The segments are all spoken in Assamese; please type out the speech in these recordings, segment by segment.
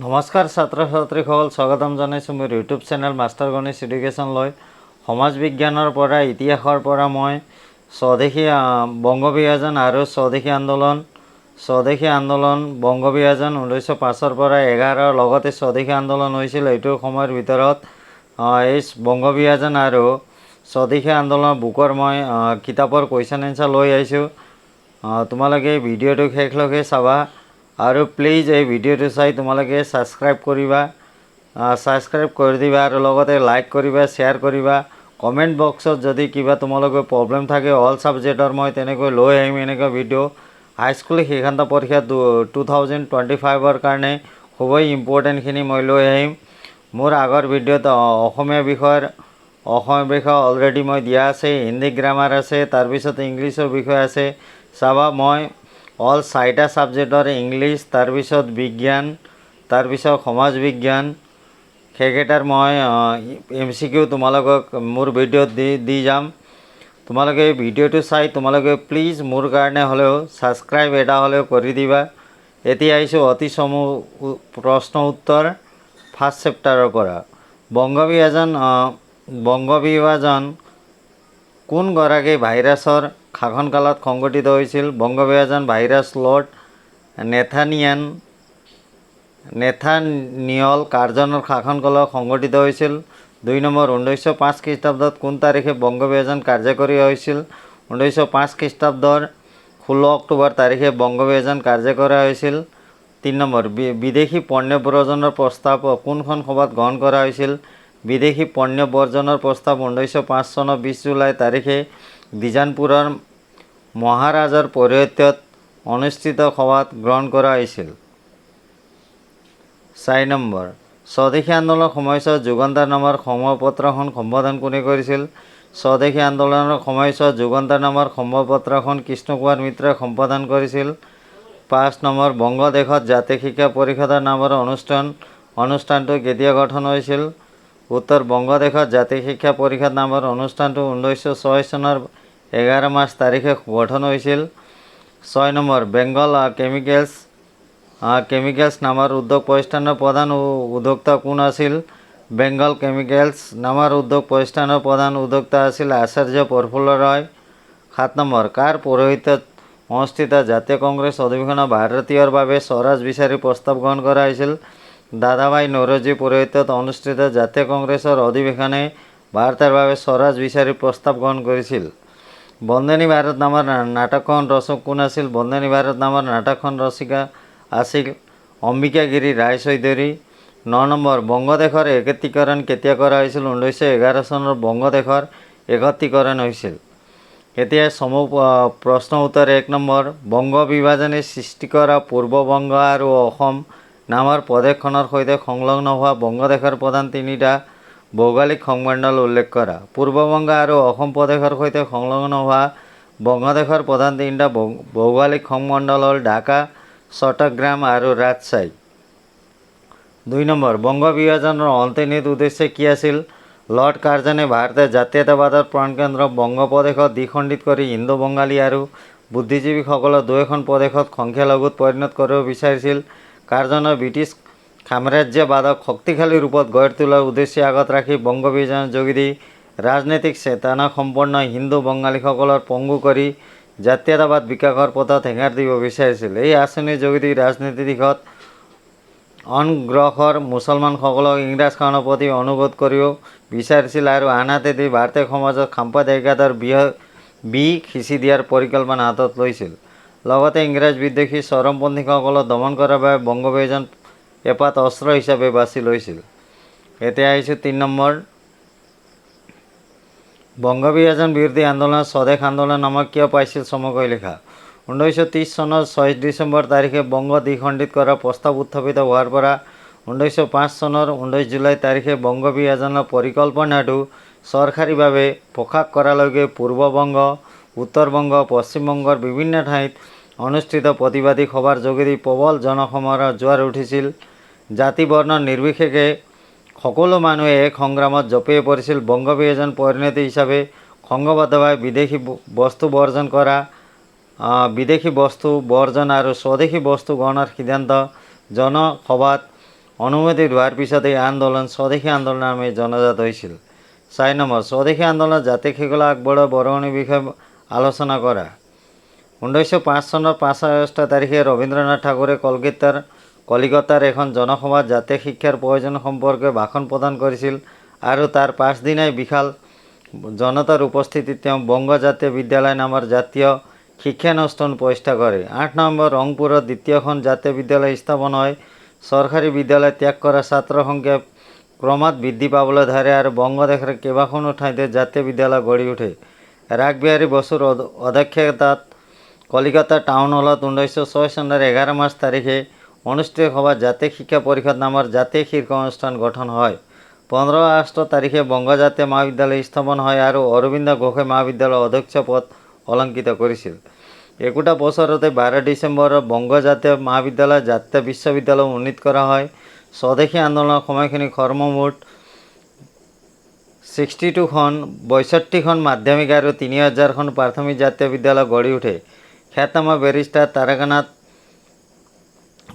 নমস্কাৰ ছাত্ৰ ছাত্ৰীসকল, স্বাগতম জনাইছোঁ মোৰ ইউটিউব চেনেল মাষ্টাৰ গণেশ এডুকেশ্যনলৈ। সমাজ বিজ্ঞানৰ পৰা ইতিহাসৰ পৰা মই স্বদেশী বংগবিভাজন আৰু স্বদেশী আন্দোলন বংগবিভাজন 1905 পৰা 11 লগতে স্বদেশী আন্দোলন হৈছিল। এইটো সময়ৰ ভিতৰত এই বংগবিভাজন আৰু স্বদেশী আন্দোলনৰ বুকৰ মই কিতাপৰ কুৱেশ্যন এনচাৰ লৈ আহিছোঁ। তোমালোকে এই ভিডিঅ'টো শেষলৈকে চাবা আৰু প্লিজ এই ভিডিঅ'টো চাই তোমালোকে ছাবস্ক্ৰাইব কৰি দিবা আৰু লগতে লাইক কৰিবা, শ্বেয়াৰ কৰিবা। কমেণ্ট বক্সত যদি কিবা তোমালোকৰ প্ৰব্লেম থাকে অল ছাবজেক্টৰ মই তেনেকৈ লৈ আহিম এনেকুৱা ভিডিঅ'। হাইস্কুল শিক্ষান্ত পৰীক্ষা 2025ৰ কাৰণে খুবেই ইম্পৰ্টেণ্টখিনি মই লৈ আহিম। মোৰ আগৰ ভিডিঅ'ত অসমীয়া বিষয় অলৰেডি মই দিয়া আছে, হিন্দী গ্ৰামাৰ আছে, তাৰপিছত ইংলিছৰ বিষয় আছে। চাবা মই অল 4টা ছাবজেক্টৰ ইংলিছ, তাৰপিছত বিজ্ঞান, তাৰপিছত সমাজ বিজ্ঞান সেইকেইটাৰ মই MCQ তোমালোকক মোৰ ভিডিঅ'ত দি যাম। তোমালোকে এই ভিডিঅ'টো চাই তোমালোকে প্লিজ মোৰ কাৰণে হ'লেও ছাবস্ক্ৰাইব এটা হ'লেও কৰি দিবা। এতিয়া আহিছোঁ অতি চমু প্ৰশ্ন উত্তৰ ফাৰ্ষ্ট চেপ্টাৰৰ পৰা। বংগবিভাজন কোনগৰাকী ভাইৰাছৰ শাসনকালত সংগঠিত হৈছিল? বংগবিভাজন ভাইৰাছ লৰ্ড নেথানিয়েল কাৰ্জনৰ শাসনকালত সংগঠিত হৈছিল। 2 নম্বৰ 1905 খ্ৰীষ্টাব্দত কোন তাৰিখে বংগবিভাজন কাৰ্যকৰী হৈছিল? 1905 খ্ৰীষ্টাব্দৰ 16 অক্টোবৰ তাৰিখে বংগবিভাজন কাৰ্যকৰী হৈছিল। 3 নম্বৰ বিদেশী পণ্য বৰ্জনৰ প্ৰস্তাৱ কোনখন সভাত গ্ৰহণ কৰা হৈছিল? বিদেশী পণ্য বৰ্জনৰ প্ৰস্তাৱ 1905 চনৰ 20 জুলাই তাৰিখে বিজানপুৰৰ মহাৰাজৰ পৌৰোহিত্যত অনুষ্ঠিত সভাত গ্ৰহণ কৰা হৈছিল। 4 নম্বৰ স্বদেশী আন্দোলনৰ সময়ছোৱাত যুগান্তৰ নামৰ সংবাদপত্ৰখন সম্পাদন কোনে কৰিছিল? স্বদেশী আন্দোলনৰ সময়ছোৱাত যুগান্তৰ নামৰ সংবাদপত্ৰখন কৃষ্ণকুমাৰ মিত্ৰই সম্পাদন কৰিছিল। 5 নম্বৰ বংগদেশত জাতীয় শিক্ষা পৰিষদৰ নামৰ অনুষ্ঠানটো কেতিয়া গঠন হৈছিল? উত্তৰ বংগদেশত জাতীয় শিক্ষা পৰিষদ নামৰ অনুষ্ঠানটো 1906 চনৰ 11 মাৰ্চ তাৰিখে গঠন হৈছিল। 6 নম্বৰ বেংগল কেমিকেলছ নামৰ উদ্যোগ প্ৰতিষ্ঠানৰ প্ৰধান উদ্যোক্তা কোন আছিল? বেংগল কেমিকেলছ নামৰ উদ্যোগ প্ৰতিষ্ঠানৰ প্ৰধান উদ্যোক্তা আছিল আচাৰ্য প্ৰফুল্ল ৰয়। 7 নম্বৰ কাৰ পৌৰোহিত্যত অনুষ্ঠিত জাতীয় কংগ্ৰেছ অধিৱেশনত ভাৰতীয়ৰ বাবে স্বৰাজ বিচাৰি প্ৰস্তাৱ গ্ৰহণ কৰা হৈছিল? দাদাভাই নৌৰোজীৰ পৌৰোহিত্যত অনুষ্ঠিত জাতীয় কংগ্ৰেছৰ অধিৱেশনে ভাৰতৰ বাবে স্বৰাজ বিচাৰি প্ৰস্তাৱ গ্ৰহণ কৰিছিল। বন্দনী ভাৰত নামৰ নাটকখন ৰচক কোন আছিল? বন্দনী ভাৰত নামৰ নাটকখন ৰচিকা আছিল অম্বিকাগিৰি ৰায়চৌধুৰী। 9 নম্বৰ বংগদেশৰ একত্ৰীকৰণ কেতিয়া কৰা হৈছিল? 1911 চনত বংগদেশৰ একত্ৰীকৰণ হৈছিল। এতিয়া চমু প্ৰশ্ন উত্তৰ 1 নম্বৰ বংগবিভাজনে সৃষ্টি কৰা পূৰ্ববংগ আৰু অসম নামৰ প্ৰদেশখনৰ সৈতে সংলগ্ন হোৱা বংগদেশৰ প্ৰধান 3টা ভৌগোলিক সংমণ্ডল উল্লেখ কৰা। পূৰ্ববংগ আৰু অসম প্ৰদেশৰ সৈতে সংলগ্ন হোৱা বংগদেশৰ প্ৰধান 3টা ভৌগোলিক সংমণ্ডল হ'ল ঢাকা, চট্টগ্ৰাম আৰু ৰাজশ্বাহী। 2 নম্বৰ বংগবিভাজনৰ অন্তৰ্নিহিত উদ্দেশ্য কি আছিল? লৰ্ড কাৰ্জনে ভাৰতীয় জাতীয়তাবাদৰ প্ৰাণকেন্দ্ৰ বংগপ্ৰদেশত দ্বিখণ্ডিত কৰি হিন্দু বঙালী আৰু বুদ্ধিজীৱীসকলক 2খন প্ৰদেশত সংখ্যালঘুত পৰিণত কৰিব বিচাৰিছিল। কাৰ্জনে ব্ৰিটিছ সাম্ৰাজ্যবাদক শক্তিশালী ৰূপত গঢ়ি তোলাৰ উদ্দেশ্য আগত ৰাখি বংগবিভাজনৰ যোগেদি ৰাজনৈতিক চেতনাসম্পন্ন হিন্দু বঙালীসকলক পংগু কৰি জাতীয়তাবাদ বিকাশৰ পথত হেঙাৰ দিব বিচাৰিছিল। এই আঁচনিৰ যোগেদি ৰাজনীতিৰ দিশত অনগ্ৰসৰ মুছলমানসকলক ইংৰাজ শাসনৰ প্ৰতি অনুগত কৰিব বিচাৰিছিল আৰু আনহাতে ভাৰতীয় সমাজত সাম্প্ৰদায়িকতাৰ বিষ সিঁচি দিয়াৰ পৰিকল্পনা হাতত লৈছিল। লগতে ইংৰাজ বিদ্বেষী চৰমপন্থীসকলক দমন কৰাৰ বাবে বংগবিভাজন এপাত অস্ত্ৰ হিচাপে বাছি লৈছিল। এতিয়া আহিছোঁ 3 নম্বৰ বংগবিভাজন বিৰোধী আন্দোলনত স্বদেশ আন্দোলন নামক কিয় পাইছিল? চমুকৈ লিখা। 1930 চনৰ 6 ডিচেম্বৰ তাৰিখে বংগ দ্বিখণ্ডিত কৰাৰ প্ৰস্তাৱ উত্থাপিত হোৱাৰ পৰা 1905 চনৰ 19 জুলাই তাৰিখে বংগবিভাজনৰ পৰিকল্পনাটো চৰকাৰীভাৱে প্ৰকাশ কৰালৈকে পূৰ্ববংগ, উত্তৰবংগ, পশ্চিমবংগৰ বিভিন্ন ঠাইত অনুষ্ঠিত প্ৰতিবাদী সভাৰ যোগেদি প্ৰবল জনসমাৰোহ জোৱাৰ উঠিছিল। জাতি বৰ্ণ নিৰ্বিশেষে সকলো মানুহে এক সংগ্ৰামত জঁপিয়াই পৰিছিল। বংগবিভাজন পৰিণতি হিচাপে সংঘবদ্ধভাৱে বিদেশী বস্তু বৰ্জন আৰু স্বদেশী বস্তু গ্ৰহণৰ সিদ্ধান্ত জনসভাত অনুমতি লোৱাৰ পিছত এই আন্দোলন স্বদেশী আন্দোলন নামে জনাজাত হৈছিল। 4 নম্বৰ, স্বদেশী আন্দোলন জাতীয় শিক্ষা আগবঢ়োৱা বৰঙণিৰ বিষয়ে আলোচনা কৰা। 1905 চনৰ 5 আগষ্ট তাৰিখে ৰবীন্দ্ৰনাথ ঠাকুৰে কলিকতাৰ এখন জনসভাত জাতীয় শিক্ষাৰ প্ৰয়োজন সম্পৰ্কে ভাষণ প্ৰদান কৰিছিল আৰু তাৰ পাছদিনাই বিশাল জনতাৰ উপস্থিতিত তেওঁ বংগ জাতীয় বিদ্যালয় নামৰ জাতীয় শিক্ষানুষ্ঠান প্ৰতিষ্ঠা কৰে। 8 নম্বৰ, ৰংপুৰত দ্বিতীয়খন জাতীয় বিদ্যালয় স্থাপন হয়। চৰকাৰী বিদ্যালয় ত্যাগ কৰা ছাত্ৰৰ সংখ্যা ক্ৰমাৎ বৃদ্ধি পাবলৈ ধৰে আৰু বংগদেশৰ কেইবাখনো ঠাইতে জাতীয় বিদ্যালয় গঢ়ি উঠে। ৰাসবিহাৰী বসুৰ অধ্যক্ষতাত কলিকতা টাউন হলত 1906 চনৰ 11 মাৰ্চ তাৰিখে অনুষ্ঠিত সভাত জাতীয় শিক্ষা পৰিষদ নামৰ জাতীয় শীৰ্ষ অনুষ্ঠান গঠন হয়। 15 আগষ্ট তাৰিখে বংগ জাতীয় মহাবিদ্যালয় স্থাপন হয় আৰু অৰবিন্দ ঘোষে মহাবিদ্যালয়ৰ অধ্যক্ষ পদ অলংকৃত কৰিছিল। একোটা বছৰতে 12 ডিচেম্বৰত বংগ জাতীয় মহাবিদ্যালয় জাতীয় বিশ্ববিদ্যালয় উন্নীত কৰা হয়। স্বদেশী আন্দোলনৰ সময়খিনি সৰ্বমুঠ 62খন মাধ্যমিক আৰু 3000খন প্ৰাথমিক জাতীয় বিদ্যালয় গঢ়ি উঠে। খ্যাতনামা বেৰিষ্টাৰ তাৰকানাথ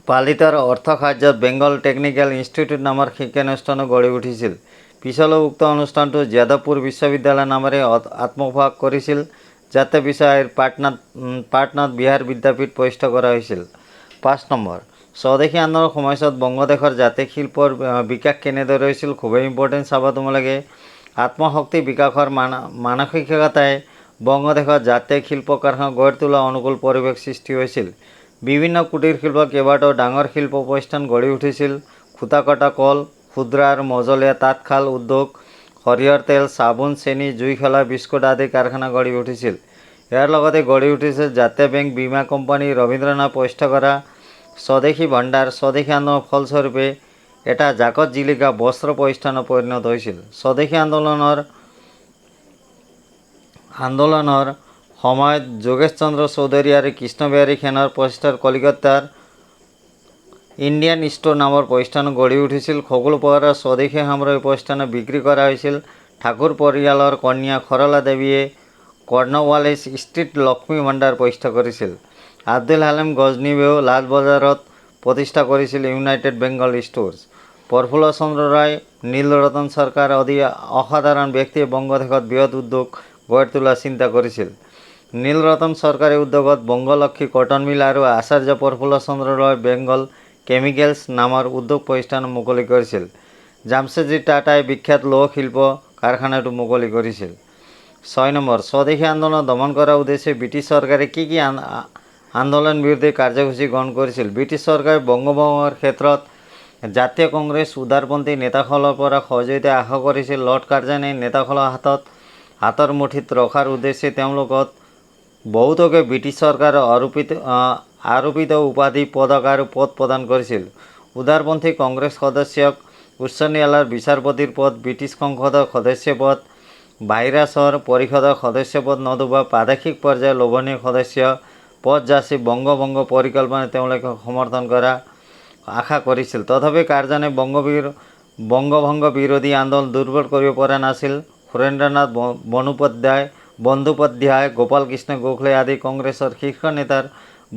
পালিতৰ অৰ্থ সাহায্যত বেংগল টেকনিকেল ইনষ্টিটিউট নামৰ শিক্ষানুষ্ঠানো গঢ়ি উঠিছিল। পিছলৈ উক্ত অনুষ্ঠানটো যাদৱপুৰ বিশ্ববিদ্যালয় নামেৰে আত্মপ্ৰকাশ কৰিছিল। জাতীয় বিষয় পাটনাত বিহাৰ বিদ্যাপীঠ প্ৰতিষ্ঠা কৰা হৈছিল। 5 নম্বৰ, স্বদেশী আন্দোলনৰ সময়ছোৱাত বংগদেশৰ জাতীয় শিল্পৰ বিকাশ কেনেদৰে হৈছিল খুবেই ইম্পৰ্টেণ্ট চাব তোমালোকে। আত্মশক্তি বিকাশৰ মানসিকতাই বংগদেশত জাতীয় শিল্প কাৰখানা গঢ়ি তোলাৰ অনুকূল পৰিৱেশ সৃষ্টি হৈছিল। বিভিন্ন কুটিৰ শিল্প কেইবাটাও ডাঙৰ শিল্প প্ৰতিষ্ঠান গঢ়ি উঠিছিল। সূতা কটা কল, ক্ষুদ্ৰ আৰু মজলীয়া তাঁতশাল উদ্যোগ, সৰিয়হৰ তেল, চাবোন, চেনি, জুইশলা, বিস্কুট আদি কাৰখানা গঢ়ি উঠিছিল। ইয়াৰ লগতে গঢ়ি উঠিছিল জাতীয় বেংক, বীমা কোম্পানী, ৰবীন্দ্ৰনাথ প্ৰতিষ্ঠা কৰা স্বদেশী ভাণ্ডাৰ। স্বদেশী আন্দোলনৰ ফলস্বৰূপে এটা জাকত জিলিকা বস্ত্ৰ প্ৰতিষ্ঠানত পৰিণত হৈছিল। স্বদেশী আন্দোলনৰ সময়ত যোগেশ চন্দ্ৰ চৌধুৰী আৰু কৃষ্ণবিহাৰী সেনৰ প্ৰচেষ্টাত কলিকতাৰ ইণ্ডিয়ান ষ্ট'ৰ নামৰ প্ৰতিষ্ঠান গঢ়ি উঠিছিল। সকলো প্ৰকাৰৰ স্বদেশী সামগ্ৰী প্ৰতিষ্ঠানত বিক্ৰী কৰা হৈছিল। ঠাকুৰ পৰিয়ালৰ কন্যা সৰলা দেৱীয়ে কৰ্ণৱালিছ ষ্ট্ৰীট লক্ষ্মী ভাণ্ডাৰ প্ৰতিষ্ঠা কৰিছিল। আব্দুল হালিম গজনৱীয়েও লালবজাৰত প্ৰতিষ্ঠা কৰিছিল ইউনাইটেড বেংগল ষ্ট'ৰ্ছ। প্ৰফুল্ল চন্দ্ৰ ৰায়, নীলৰতন চৰকাৰ আদি অসাধাৰণ ব্যক্তিয়ে বংগদেশত বৃহৎ উদ্যোগ গঢ়ি তোলাৰ চিন্তা কৰিছিল। নীলৰতন চৰকাৰী উদ্যোগত বংগলক্ষ্মী কটন মিল আৰু আচাৰ্য প্ৰফুল্ল চন্দ্ৰ ৰায় বেংগল কেমিকেলছ নামৰ উদ্যোগ প্ৰতিষ্ঠান মুকলি কৰিছিল। জামছেদজী টাটাই বিখ্যাত লৌহ শিল্প কাৰখানাটো মুকলি কৰিছিল। 6 নম্বৰ, স্বদেশী আন্দোলন দমন কৰাৰ উদ্দেশ্যে ব্ৰিটিছ চৰকাৰে কি আন্দোলন বিৰোধী কাৰ্যসূচী গ্ৰহণ কৰিছিল? ব্ৰিটিছ চৰকাৰে বংগভংগৰ ক্ষেত্ৰত জাতীয় কংগ্ৰেছ উদাৰপন্থী নেতাসকলৰ পৰা সহযোগিতা আশা কৰিছিল। লৰ্ড কাৰ্জনেই নেতাসকলৰ হাতৰ মুঠিত ৰখাৰ উদ্দেশ্যে তেওঁলোকক বহুতকে ব্ৰিটিছ চৰকাৰৰ আৰোপিত উপাধি, পদক আৰু পদ প্ৰদান কৰিছিল। উদাৰপন্থী কংগ্ৰেছ সদস্যক উচ্চ ন্যায়ালয়ৰ বিচাৰপতিৰ পদ, ব্ৰিটিছ সংসদৰ সদস্য পদ, বাহিৰাচৰ পৰিষদৰ সদস্য পদ নতুবা প্ৰাদেশিক পৰ্যায়ৰ লোভনীয় সদস্য পদ যাচি বংগভংগ পৰিকল্পনা তেওঁলোকে সমৰ্থন কৰাৰ আশা কৰিছিল। তথাপি কাৰ্জনে বংগভংগ বিৰোধী আন্দোলন দুৰ্বল কৰিব পৰা নাছিল। সুৰেন্দ্ৰনাথ বন্দ্যোপাধ্যায়, গোপাল কৃষ্ণ গোখলে আদি কংগ্ৰেছৰ শীৰ্ষ নেতাৰ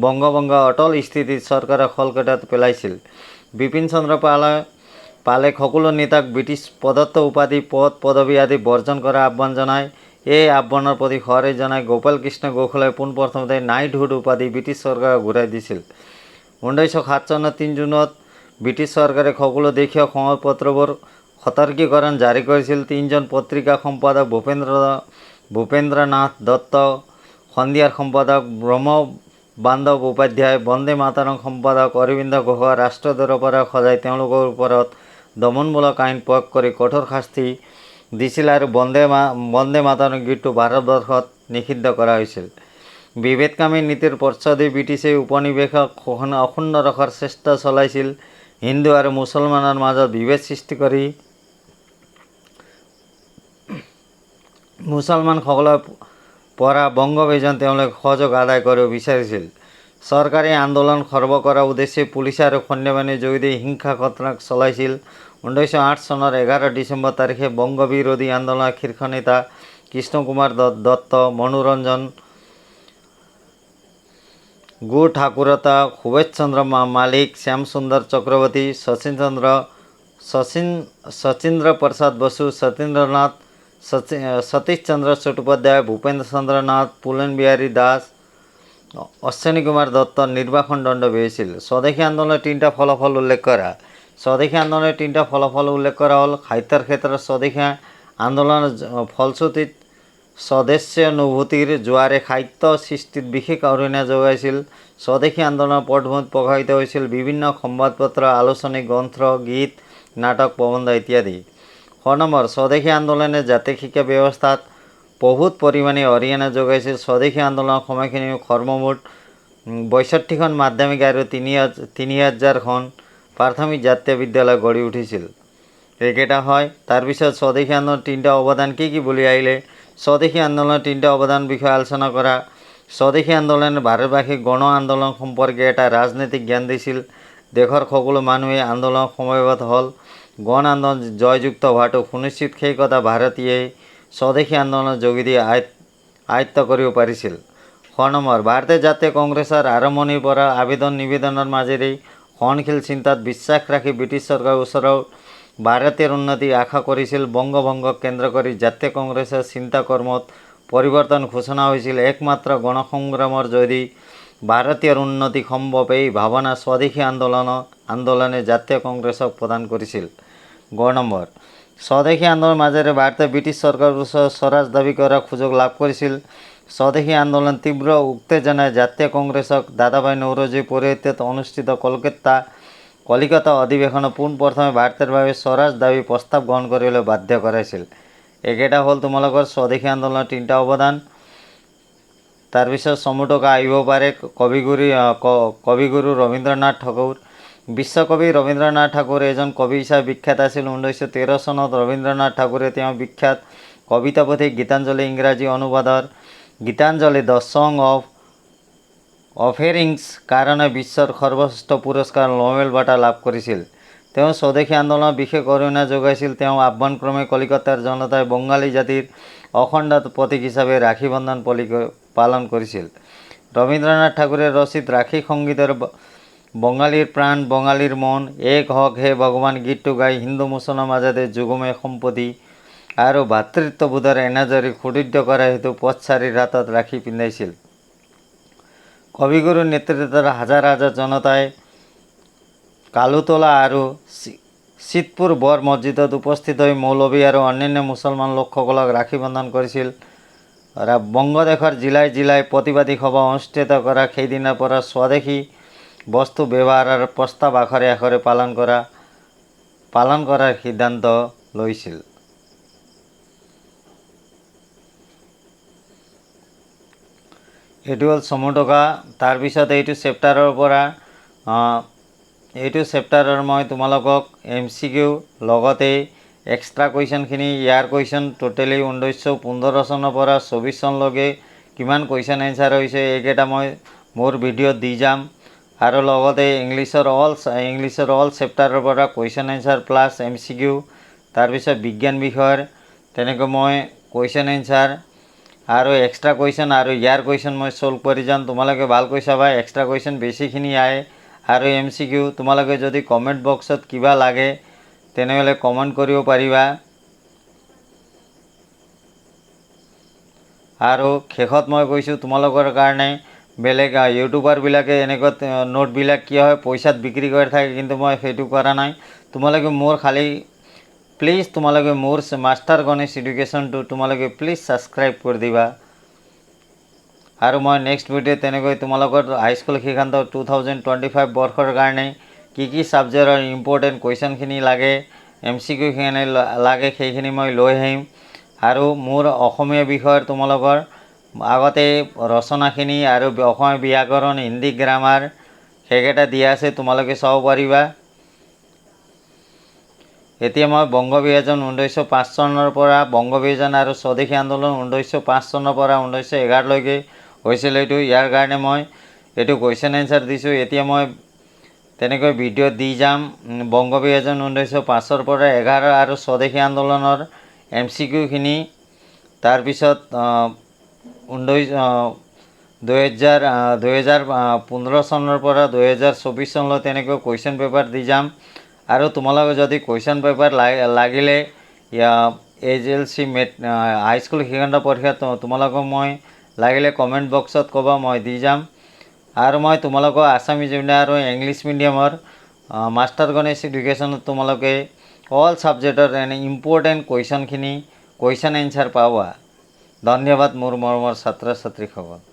বংগভংগৰ অটল স্থিতিত চৰকাৰক খলকেটাত পেলাইছিল। বিপিন চন্দ্ৰ পালে সকলো নেতাক ব্ৰিটিছ প্ৰদত্ত উপাধি, পদ পদবী আদি বৰ্জন কৰাৰ আহ্বান জনায়। এই আহ্বানৰ প্ৰতি সঁহাৰি জনাই গোপাল কৃষ্ণ গোখলে পোনপ্ৰথমতে নাইটহুড উপাধি ব্ৰিটিছ চৰকাৰক ঘূৰাই দিছিল। 1907 চনৰ 3 জুনত ব্ৰিটিছ চৰকাৰে সকলো দেশীয় সংবাদপত্ৰবোৰ সতৰ্কীকৰণ জাৰি কৰিছিল। 3জন পত্ৰিকা সম্পাদক ভূপেন্দ্ৰনাথ দত্ত, সন্ধিয়াৰ সম্পাদক ব্ৰহ্ম বান্ধৱ উপাধ্যায়, বন্দে মাতৰম সম্পাদক অৰবিন্দ ঘোষক ৰাষ্ট্ৰদ্ৰোহৰ পৰা সজাই তেওঁলোকৰ ওপৰত দমনমূলক আইন প্ৰয়োগ কৰি কঠোৰ শাস্তি দিছিল আৰু বন্দে মাতৰম গীতটো ভাৰতবৰ্ষত নিষিদ্ধ কৰা হৈছিল। বিভেদকামী নীতিৰ পশ্চাদে ব্ৰিটিছে উপনিৱেশক অক্ষুণ্ণ ৰখাৰ চেষ্টা চলাইছিল। হিন্দু আৰু মুছলমানৰ মাজত বিভেদ সৃষ্টি কৰি মুছলমানসকলৰ পৰা বংগবিজন তেওঁলোকে সহযোগ আদায় কৰিব বিচাৰিছিল। চৰকাৰে আন্দোলন খৰ্ব কৰাৰ উদ্দেশ্যে পুলিচ আৰু সৈন্যবাহিনীৰ যোগেদি হিংসা ঘটনা চলাইছিল। 1908 চনৰ 11 ডিচেম্বৰ তাৰিখে বংগ বিৰোধী আন্দোলনৰ শীৰ্ষ নেতা কৃষ্ণ কুমাৰ দত্ত, মনোৰঞ্জন গু ঠাকুরতা, সুভাষচন্দ্র মালিক, শ্যামসুন্দর চক্রবর্তী, শচীন্দ্র প্রসাদ বসু, সতীন্দ্রনাথ, সতীশচন্দ্র চট্টোপাধ্যায়, ভূপেন্দ্র চন্দ্রনাথ, পুলেন বিহারী দাস, অশ্বিনী কুমার দত্ত নির্বাসন দণ্ড পেয়েছিল। স্বদেশী আন্দোলনের 3টা ফলাফল উল্লেখ করা। স্বদেশী আন্দোলনের 3টা ফলাফল উল্লেখ করা হল সাহিত্যের ক্ষেত্রে স্বদেশী আন্দোলনের ফলশ্রুতিত স্বদেশানুভূতির জোয়ারে সাহিত্য সৃষ্টিত বিশেষ অৰিহণা যোগাইছিল। স্বদেশী আন্দোলনৰ পটভূমিত প্ৰকাশিত হৈছিল বিভিন্ন সংবাদপত্ৰ, আলোচনী, গ্ৰন্থ, গীত, নাটক, প্ৰবন্ধ ইত্যাদি। নম্বৰ স্বদেশী আন্দোলনে জাতীয় শিক্ষা ব্যৱস্থাত বহুত পৰিমাণে অৰিহণা যোগাইছিল। স্বদেশী আন্দোলনৰ সময়খিনি সৰ্বমুঠ ৬২খন মাধ্যমিক আৰু ৩,০০০খন প্ৰাথমিক জাতীয় বিদ্যালয় গঢ়ি উঠিছিল। এইকেইটা হয়। তাৰপিছত স্বদেশী আন্দোলনৰ 3টা অৱদান কি বুলি আহিলে? স্বদেশী আন্দোলনৰ 3টা অৱদান বিষয়ে আলোচনা কৰা। স্বদেশী আন্দোলনে ভাৰতবাসীক গণ আন্দোলন সম্পৰ্কে এটা ৰাজনৈতিক জ্ঞান দিছিল। দেশৰ সকলো মানুহে আন্দোলন সমবেত হ'ল গণ আন্দোলন জয়যুক্ত হোৱাটো সুনিশ্চিত, সেই কথা ভাৰতীয়ই স্বদেশী আন্দোলনৰ যোগেদি আয়ত্ত কৰিব পাৰিছিল। নম্বৰ ভাৰতীয় জাতীয় কংগ্ৰেছৰ আৰম্ভণিৰ পৰা আবেদন নিবেদনৰ মাজেৰে সহনশীল চিন্তাত বিশ্বাস ৰাখি ব্ৰিটিছ চৰকাৰৰ ওচৰত ভাৰতীয় উন্নতি আশা কৰিছিল। বংগভংগক কেন্দ্ৰ কৰি জাতীয় কংগ্ৰেছৰ চিন্তা কৰ্মত পৰিৱৰ্তন ঘোষণা হৈছিল। একমাত্ৰ গণসংগ্ৰামৰ জৰিয়তে ভাৰতীয় উন্নতি সম্ভৱ, এই ভাৱনা স্বদেশী আন্দোলনে জাতীয় কংগ্ৰেছক প্ৰদান কৰিছিল। নম্বৰ স্বদেশী আন্দোলনৰ মাজেৰে ভাৰতে ব্ৰিটিছ চৰকাৰৰ ওচৰত স্বৰাজ দাবী কৰাৰ সুযোগ লাভ কৰিছিল। স্বদেশী আন্দোলন তীব্ৰ উত্তেজনাই জাতীয় কংগ্ৰেছক দাদাভাই নৌৰোজীৰ পৌৰোহিত্যত অনুষ্ঠিত কলিকতা অধিৱেশনত পোনপ্ৰথমে ভাৰতৰ বাবে স্বৰাজ দাবী প্ৰস্তাৱ গ্ৰহণ কৰিবলৈ বাধ্য কৰাইছিল। এইকেইটা হ'ল তোমালোকৰ স্বদেশী আন্দোলনৰ 3টা অৱদান। তাৰপিছত চমুটকা আহিব পাৰে কবিগুৰু ৰবীন্দ্ৰনাথ ঠাকুৰ। বিশ্বকবি ৰবীন্দ্ৰনাথ ঠাকুৰ এজন কবি হিচাপে বিখ্যাত আছিল। 1913 চনত ৰবীন্দ্ৰনাথ ঠাকুৰে তেওঁৰ বিখ্যাত কবিতাপুথি গীতাঞ্জলি ইংৰাজী অনুবাদৰ গীতাঞ্জলি দ্য ছং অফ অফেৰিংছ কাৰণে বিশ্বৰ সৰ্বশ্ৰেষ্ঠ পুৰস্কাৰ নোবেল বঁটা লাভ কৰিছিল। তেওঁ স্বদেশী আন্দোলনৰ বিশেষ অৰিহণা যোগাইছিল। তেওঁ আহ্বানক্ৰমে কলিকতাৰ জনতাই বঙালী জাতিৰ অখণ্ড প্ৰতীক হিচাপে ৰাখী বন্ধন পালন কৰিছিল। ৰবীন্দ্ৰনাথ ঠাকুৰে ৰচিত ৰাখী সংগীতৰ বঙালীৰ প্ৰাণ বঙালীৰ মন, এক হওক হে ভগৱান গীতটো গাই হিন্দু মুছলমানৰ মাজতে যুগমে সম্প্ৰীতি আৰু ভাতৃত্ববোধৰ এনাজৰী সুদৃঢ় কৰা হেতু পথচাৰীৰ হাতত ৰাখী পিন্ধাইছিল। কবিগুৰুৰ নেতৃত্বত হাজাৰ হাজাৰ জনতাই কালুতলা আৰু চিতপুৰ বৰ মছজিদত উপস্থিত হৈ মৌলবী আৰু অন্যান্য মুছলমান লোকসকলক ৰাখী বন্ধন কৰিছিল। বংগদেশৰ জিলাই জিলাই প্ৰতিবাদী সভা অনুষ্ঠিত কৰা সেইদিনাৰ পৰা স্বদেশী বস্তু ব্যৱহাৰৰ প্ৰস্তাৱ আখৰে আখৰে পালন কৰাৰ সিদ্ধান্ত লৈছিল। এইটো হ'ল চমুটকা। তাৰপিছত এইটো চেপ্টাৰৰ মই তোমালোকক MCQ লগতে এক্সট্ৰা কুৱেশ্যনখিনি, ইয়াৰ কুৱেশ্যন টোটেলি 1915 চনৰ পৰা 24 চনলৈকে কিমান কুৱেশ্যন এনচাৰ হৈছে এইকেইটা মই মোৰ ভিডিঅ'ত দি যাম। আৰু লগতে ইংলিছৰ অল চেপ্টাৰৰ পৰা কুৱেশ্যন এনচাৰ প্লাছ MCQ, তাৰপিছত বিজ্ঞান বিষয়ৰ তেনেকৈ মই কুৱেশ্যন এনচাৰ আৰু এক্সট্ৰা কুৱেশ্যন আৰু ইয়াৰ কুৱেশ্যন মই ছল্ভ কৰি যাম। তোমালোকে ভালকৈ চাবা, এক্সট্ৰা কুৱেশ্যন বেছিখিনি আহে আৰু MCQ। তোমালোকে যদি কমেণ্ট বক্সত কিবা লাগে তেনেহ'লে কমেণ্ট কৰিব পাৰিবা। আৰু শেষত মই কৈছোঁ তোমালোকৰ কাৰণে বেলেগ ইউটিউবাৰবিলাকে এনেকুৱা নোটবিলাক কি হয় পইচাত বিক্ৰী কৰি থাকে, কিন্তু মই সেইটো কৰা নাই। তোমালোকে মোৰ খালি প্লিজ তোমালোকে মোৰ মাষ্টাৰ গণেশ এডুকেশ্যনটো তোমালোকে প্লিজ ছাবস্ক্ৰাইব কৰি দিবা। আৰু মই নেক্সট ভিডিঅ'ত তেনেকৈ তোমালোকৰ হাইস্কুল শিক্ষান্ত 2025 বৰ্ষৰ কাৰণে কি ছাবজেক্টৰ ইম্পৰ্টেণ্ট কুৱেশ্যনখিনি লাগে, MCQখিনি লাগে সেইখিনি মই লৈ আহিম। আৰু মোৰ অসমীয়া বিষয়ৰ তোমালোকৰ আগতে ৰচনাখিনি আৰু অসমীয়া ব্যাকৰণ, হিন্দী গ্ৰামাৰ সেইকেইটা দিয়া আছে, তোমালোকে চাব পাৰিবা। এতিয়া মই বংগবিভাজন 1905 চনৰ পৰা বংগবিভাজন আৰু স্বদেশী আন্দোলন 1905 চনৰ পৰা 1911লৈকে হৈছিল এইটো, ইয়াৰ কাৰণে মই এইটো কুৱেশ্যন এনচাৰ দিছোঁ। এতিয়া মই তেনেকৈ ভিডিঅ'ত দি যাম বংগবিভাজন 1905 পৰা 11 আৰু স্বদেশী আন্দোলনৰ MCQখিনি। তাৰপিছত 2015 চনৰ পৰা 2024 চনলৈ তেনেকৈ কুৱেশ্যন পেপাৰ দি যাম। আৰু তোমালোকে যদি কুৱেশ্যন পেপাৰ লাগিলে HLC হাইস্কুল শিক্ষান্ত পৰীক্ষা তোমালোকক মই লাগিলে কমেণ্ট বক্সত ক'বা, মই দি যাম। আৰু মই তোমালোকক আছামিজ মিডিয়াম আৰু ইংলিছ মিডিয়ামৰ মাষ্টাৰ গণেশ এডুকেশ্যনত তোমালোকে অল ছাবজেক্টৰ ইম্পৰ্টেণ্ট কুৱেশ্যন এনচাৰ পাবা। ধন্যবাদ মোৰ মৰমৰ ছাত্ৰ ছাত্ৰীসকল।